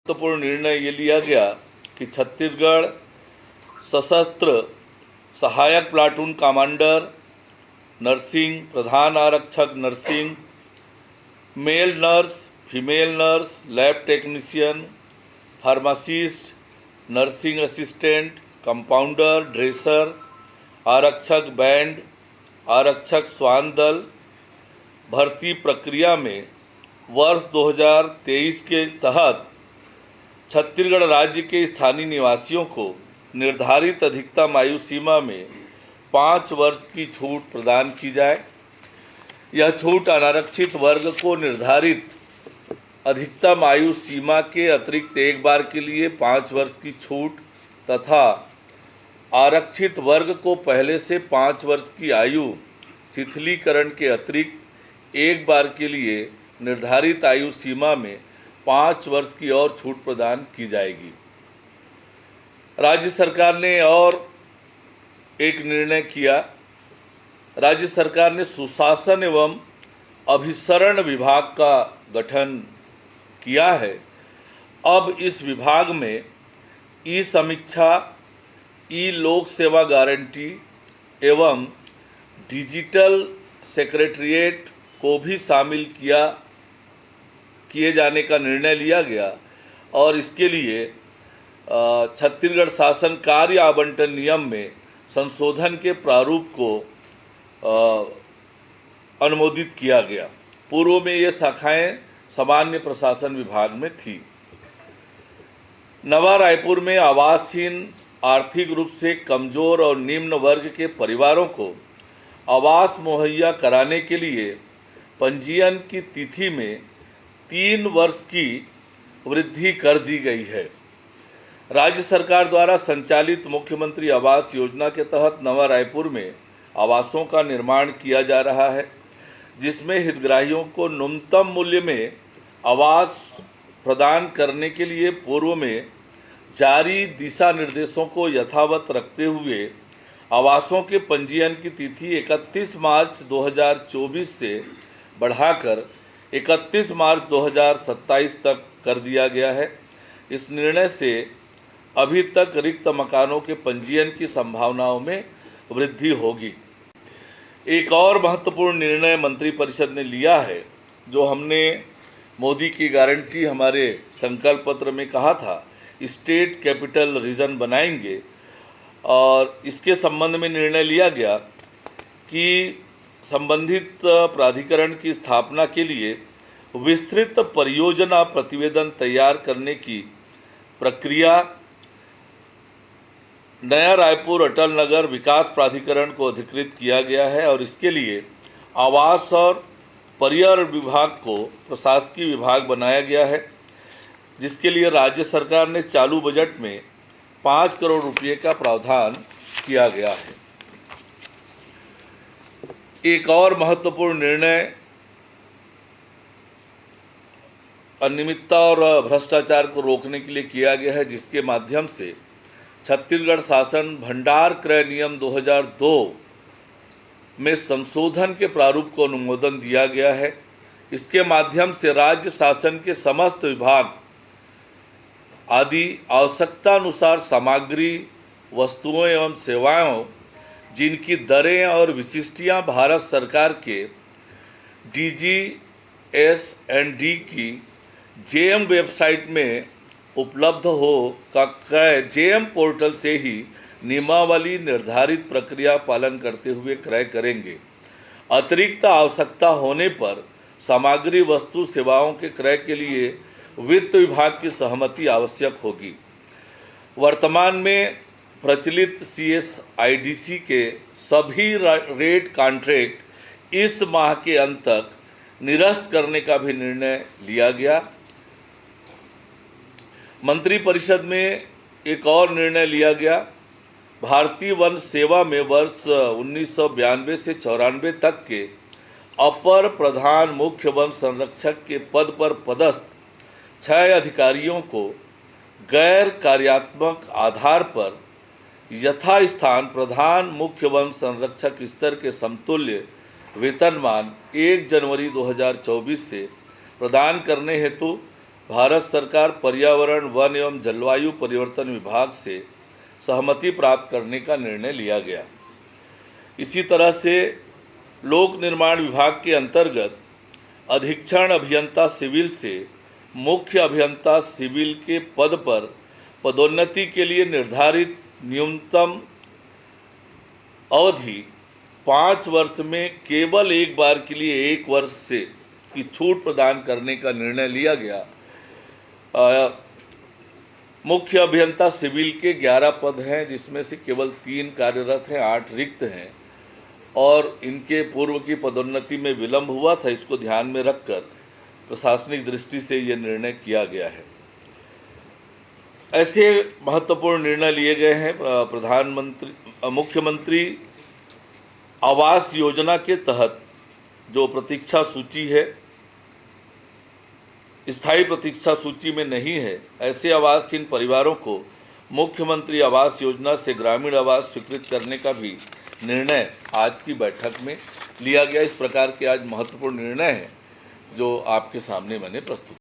महत्वपूर्ण निर्णय ये लिया गया कि छत्तीसगढ़ सशस्त्र सहायक प्लाटून कमांडर, नर्सिंग, प्रधान आरक्षक nursing, male nurse, female nurse, lab technician, pharmacist, nursing assistant, compounder, dresser, आरक्षक बैंड, आरक्षक श्वान दल भर्ती प्रक्रिया में वर्ष 2023 के तहत छत्तीसगढ़ राज्य के स्थानीय निवासियों को निर्धारित अधिकतम आयु सीमा में 5 वर्ष की छूट प्रदान की जाए। यह छूट अनारक्षित वर्ग को निर्धारित अधिकतम आयु सीमा के अतिरिक्त एक बार के लिए 5 वर्ष की छूट तथा आरक्षित वर्ग को पहले से 5 वर्ष की आयु शिथिलीकरण के अतिरिक्त एक बार के लिए निर्धारित आयु सीमा में 5 वर्ष की और छूट प्रदान की जाएगी। राज्य सरकार ने और एक निर्णय किया। राज्य सरकार ने सुशासन एवं अभिसरण विभाग का गठन किया है। अब इस विभाग में ई समीक्षा, ई लोक सेवा गारंटी एवं डिजिटल सेक्रेटरिएट को भी शामिल किए जाने का निर्णय लिया गया और इसके लिए छत्तीसगढ़ शासन कार्य आवंटन नियम में संशोधन के प्रारूप को अनुमोदित किया गया। पूर्व में ये शाखाएं सामान्य प्रशासन विभाग में थी। नवा रायपुर में आवासहीन, आर्थिक रूप से कमजोर और निम्न वर्ग के परिवारों को आवास मुहैया कराने के लिए पंजीयन की तिथि में 3 वर्ष की वृद्धि कर दी गई है। राज्य सरकार द्वारा संचालित मुख्यमंत्री आवास योजना के तहत नवा रायपुर में आवासों का निर्माण किया जा रहा है, जिसमें हितग्राहियों को न्यूनतम मूल्य में आवास प्रदान करने के लिए पूर्व में जारी दिशा निर्देशों को यथावत रखते हुए आवासों के पंजीयन की तिथि 31 मार्च 2024 से बढ़ाकर 31 मार्च 2027 तक कर दिया गया है। इस निर्णय से अभी तक रिक्त मकानों के पंजीयन की संभावनाओं में वृद्धि होगी। एक और महत्वपूर्ण निर्णय मंत्रिपरिषद ने लिया है, जो हमने मोदी की गारंटी हमारे संकल्प पत्र में कहा था, स्टेट कैपिटल रीजन बनाएंगे, और इसके संबंध में निर्णय लिया गया कि संबंधित प्राधिकरण की स्थापना के लिए विस्तृत परियोजना प्रतिवेदन तैयार करने की प्रक्रिया नया रायपुर अटल नगर विकास प्राधिकरण को अधिकृत किया गया है और इसके लिए आवास और पर्यावरण विभाग को प्रशासकीय विभाग बनाया गया है, जिसके लिए राज्य सरकार ने चालू बजट में 5 करोड़ रुपये का प्रावधान किया गया है। एक और महत्वपूर्ण निर्णय अनियमितता और भ्रष्टाचार को रोकने के लिए किया गया है, जिसके माध्यम से छत्तीसगढ़ शासन भंडार क्रय नियम 2002 में संशोधन के प्रारूप को अनुमोदन दिया गया है। इसके माध्यम से राज्य शासन के समस्त विभाग आदि आवश्यकतानुसार सामग्री, वस्तुओं एवं सेवाओं जिनकी दरें और विशिष्टियां भारत सरकार के DGS&D की JM वेबसाइट में उपलब्ध हो का क्रय JM पोर्टल से ही नियमावली निर्धारित प्रक्रिया पालन करते हुए क्रय करेंगे। अतिरिक्त आवश्यकता होने पर सामग्री, वस्तु, सेवाओं के क्रय के लिए वित्त विभाग की सहमति आवश्यक होगी। वर्तमान में प्रचलित CSIDC के सभी रेट कॉन्ट्रैक्ट इस माह के अंत तक निरस्त करने का भी निर्णय लिया गया। मंत्रिपरिषद में एक और निर्णय लिया गया। भारतीय वन सेवा में वर्ष 1992 से 94 तक के अपर प्रधान मुख्य वन संरक्षक के पद पर पदस्थ 6 अधिकारियों को गैर कार्यात्मक आधार पर यथास्थान प्रधान मुख्य वन संरक्षक स्तर के समतुल्य वेतनमान 1 जनवरी 2024 से प्रदान करने हेतु भारत सरकार पर्यावरण, वन एवं जलवायु परिवर्तन विभाग से सहमति प्राप्त करने का निर्णय लिया गया। इसी तरह से लोक निर्माण विभाग के अंतर्गत अधीक्षण अभियंता सिविल से मुख्य अभियंता सिविल के पद पर पदोन्नति के लिए निर्धारित न्यूनतम अवधि 5 वर्ष में केवल एक बार के लिए 1 वर्ष से की छूट प्रदान करने का निर्णय लिया गया। मुख्य अभियंता सिविल के 11 पद हैं, जिसमें से केवल 3 कार्यरत हैं, 8 रिक्त हैं और इनके पूर्व की पदोन्नति में विलंब हुआ था। इसको ध्यान में रखकर प्रशासनिक दृष्टि से ये निर्णय किया गया है। ऐसे महत्वपूर्ण निर्णय लिए गए हैं। मुख्यमंत्री आवास योजना के तहत जो प्रतीक्षा सूची है, स्थायी प्रतीक्षा सूची में नहीं है, ऐसे आवासहीन परिवारों को मुख्यमंत्री आवास योजना से ग्रामीण आवास स्वीकृत करने का भी निर्णय आज की बैठक में लिया गया। इस प्रकार के आज महत्वपूर्ण निर्णय हैं जो आपके सामने मैंने प्रस्तुत